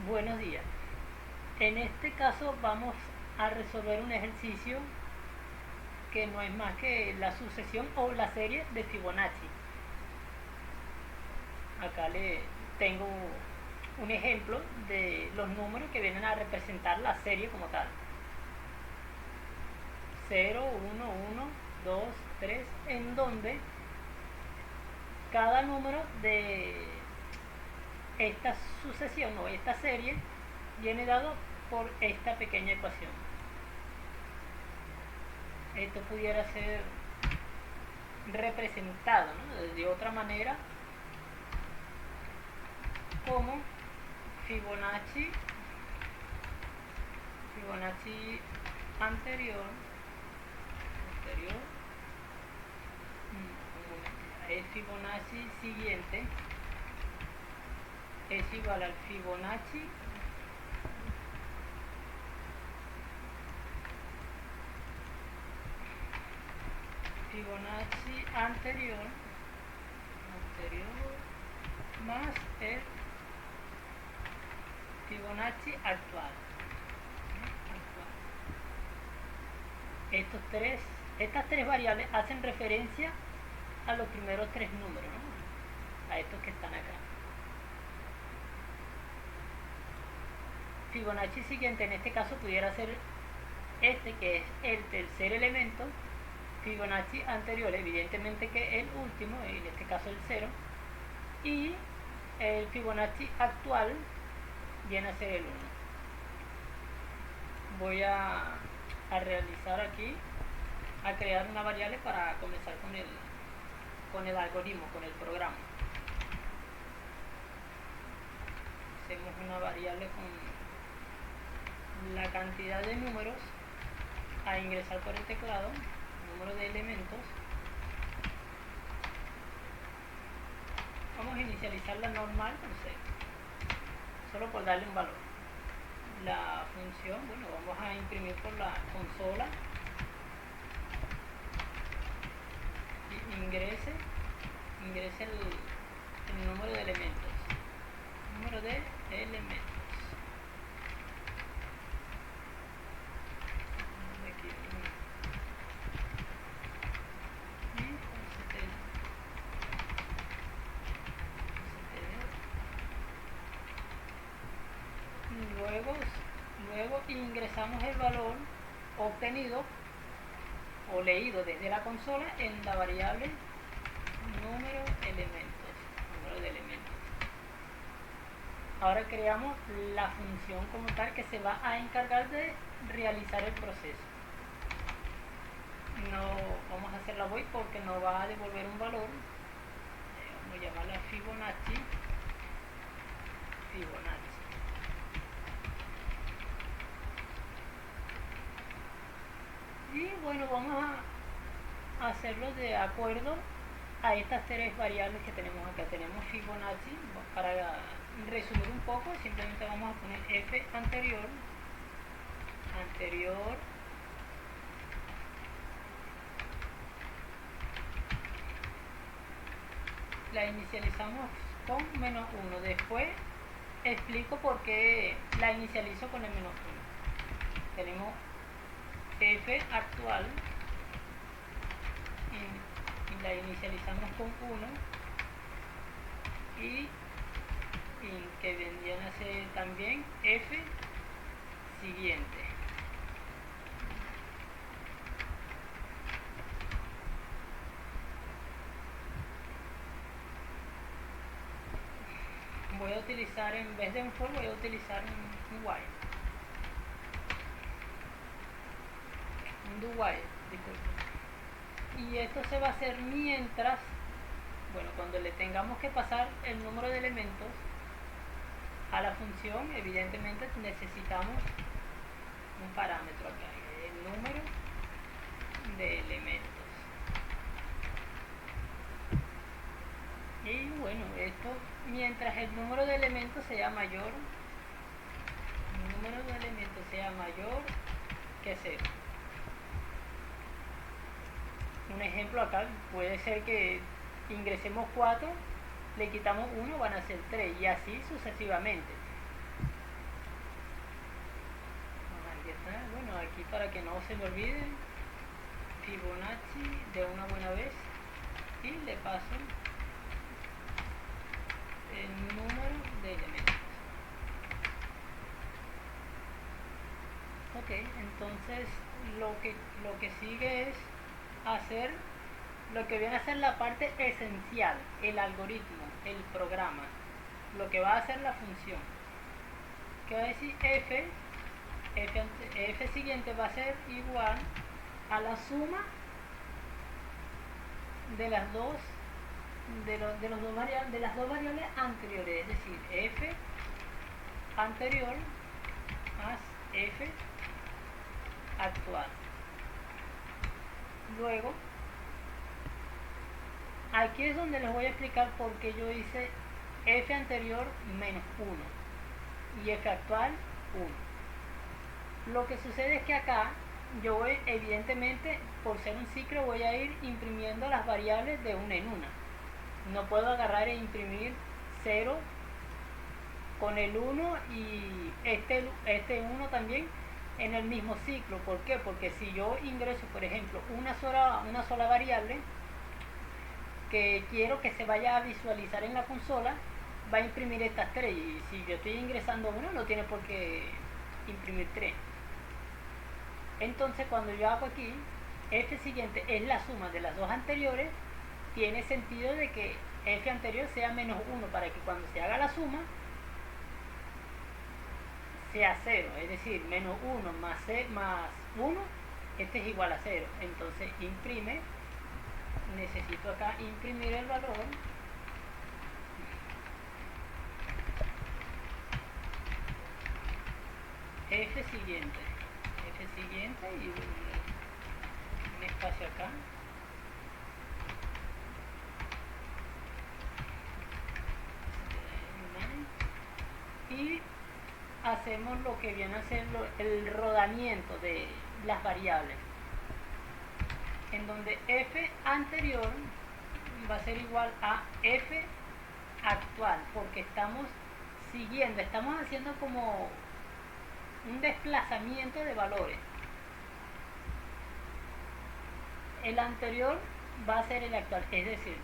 Buenos días. En este caso vamos a resolver un ejercicio que no es más que la sucesión o la serie de Fibonacci. Acá le tengo un ejemplo de los números que vienen a representar la serie como tal. 0, 1, 1, 2, 3, en donde cada número de esta sucesión o esta serie viene dado por esta pequeña ecuación. Esto pudiera ser representado, ¿no?, de otra manera como Fibonacci anterior es Fibonacci siguiente es igual al Fibonacci anterior más el Fibonacci actual. Estas tres variables hacen referencia a los primeros tres números, ¿no?, a estos que están acá. Fibonacci siguiente en este caso pudiera ser este, que es el tercer elemento. Fibonacci anterior, evidentemente que el último, en este caso el 0, y el Fibonacci actual viene a ser el 1. Voy a realizar aquí, a crear una variable para comenzar con el algoritmo, con el programa. Hacemos una variable con la cantidad de números a ingresar por el teclado, número de elementos. Vamos a inicializarla normal con 0, solo por darle un valor. La función, bueno, vamos a imprimir por la consola y ingrese el número de elementos. Luego ingresamos el valor obtenido o leído desde la consola en la variable número de elementos. Ahora creamos la función como tal que se va a encargar de realizar el proceso. No vamos a hacer la void porque no va a devolver un valor. Vamos a llamarla Fibonacci. Y bueno, vamos a hacerlo de acuerdo a estas tres variables que tenemos acá. Tenemos Fibonacci. Para resumir un poco, simplemente vamos a poner f anterior la inicializamos con menos 1. Después explico por qué la inicializo con el menos 1. Tenemos f actual y la inicializamos con 1 y que vendrían a ser también f siguiente. Voy a utilizar, en vez de un for, voy a utilizar un while. Un do while, disculpen. Y esto se va a hacer mientras, bueno, cuando le tengamos que pasar el número de elementos a la función, evidentemente necesitamos un parámetro acá, el número de elementos. Y bueno, esto mientras el número de elementos sea mayor, que 0. Un ejemplo acá puede ser que ingresemos 4, le quitamos 1, van a ser 3 y así sucesivamente. aquí está. Bueno, aquí para que no se me olvide, Fibonacci de una buena vez y le paso el número de elementos. Ok, entonces lo que sigue es hacer lo que viene a ser la parte esencial, el algoritmo, el programa, lo que va a hacer la función. Que va a decir f siguiente va a ser igual a la suma de las dos de las dos variables anteriores, es decir, f anterior más f actual. Luego, aquí es donde les voy a explicar por qué yo hice f anterior menos 1 y f actual 1. Lo que sucede es que acá yo voy, evidentemente, por ser un ciclo, voy a ir imprimiendo las variables de una en una. No puedo agarrar e imprimir 0 con el 1 y este 1 también en el mismo ciclo. ¿Por qué? Porque si yo ingreso, por ejemplo, una sola variable que quiero que se vaya a visualizar en la consola, va a imprimir estas 3, y si yo estoy ingresando una, no tiene por qué imprimir 3. Entonces, cuando yo hago aquí f siguiente es la suma de las dos anteriores, tiene sentido de que f anterior sea menos 1 para que cuando se haga la suma sea 0, es decir, menos 1 más 1, este es igual a 0. Entonces imprime, necesito acá imprimir el valor f siguiente y un espacio acá. Y hacemos lo que viene a ser el rodamiento de las variables, en donde f anterior va a ser igual a f actual, porque estamos haciendo como un desplazamiento de valores. El anterior va a ser el actual, es decir,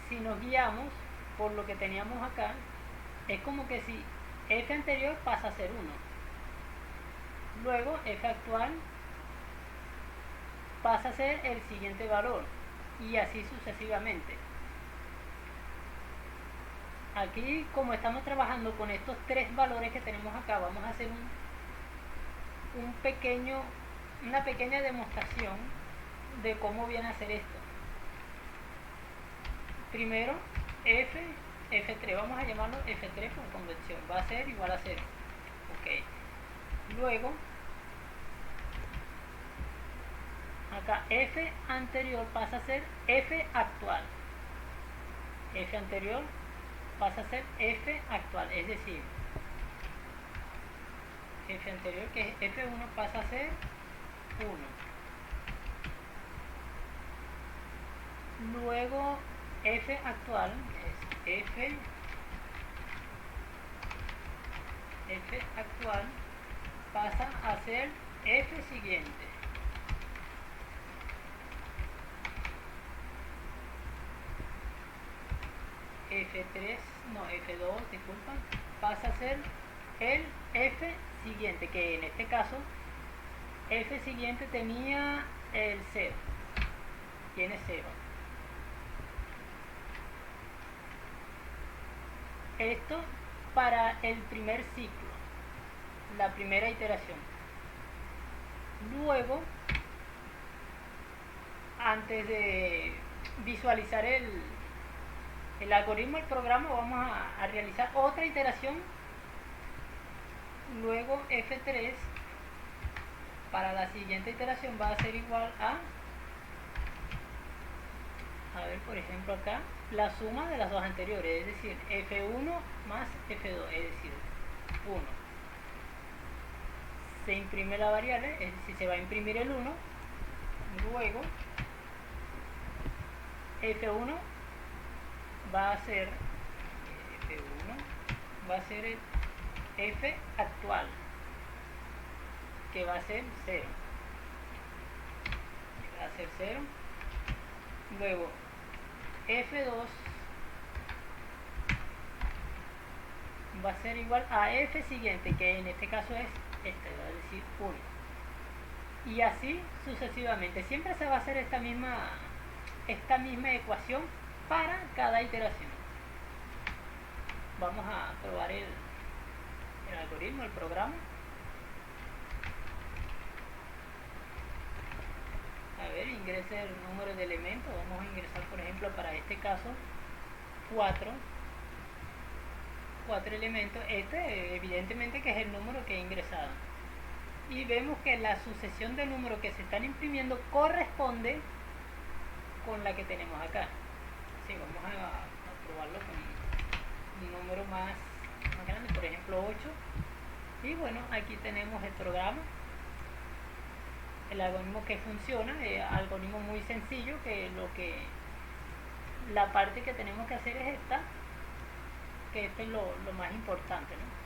si nos guiamos por lo que teníamos acá, es como que si f anterior pasa a ser 1, luego f actual pasa a ser el siguiente valor, y así sucesivamente. Aquí, como estamos trabajando con estos 3 valores que tenemos acá, vamos a hacer una pequeña demostración de cómo viene a ser esto. Primero, f3, vamos a llamarlo f3 por convención, va a ser igual a 0. Ok. Luego, acá f anterior pasa a ser f actual. F anterior pasa a ser f actual, es decir, f anterior, que es f1, pasa a ser 1. Luego f actual es f actual pasa a ser f siguiente. F3, no, F2, disculpa, pasa a ser el F siguiente, que en este caso F siguiente tenía el 0, tiene 0. Esto para el primer ciclo, la primera iteración. Luego, antes de visualizar el algoritmo del programa, vamos a realizar otra iteración. Luego F3 para la siguiente iteración va a ser igual a ver, por ejemplo acá, la suma de las dos anteriores, es decir, F1 más F2, es decir, 1. Se imprime la variable, es decir, se va a imprimir el 1. Luego F1 va a ser el f actual, que va a ser 0. Va a ser 0. Luego f2 va a ser igual a f siguiente, que en este caso es este, va a decir 1. Y así sucesivamente. Siempre se va a hacer esta misma ecuación para cada iteración. Vamos a probar el algoritmo, el programa. A ver, ingrese el número de elementos. Vamos a ingresar, por ejemplo, para este caso 4 elementos. Este evidentemente que es el número que he ingresado. Y vemos que la sucesión de números que se están imprimiendo corresponde con la que tenemos acá. Así, vamos a probarlo con un número más grande, por ejemplo 8. Y bueno, aquí tenemos el programa, el algoritmo que funciona, algoritmo muy sencillo, que la parte que tenemos que hacer es esta, que esto es lo más importante, ¿no?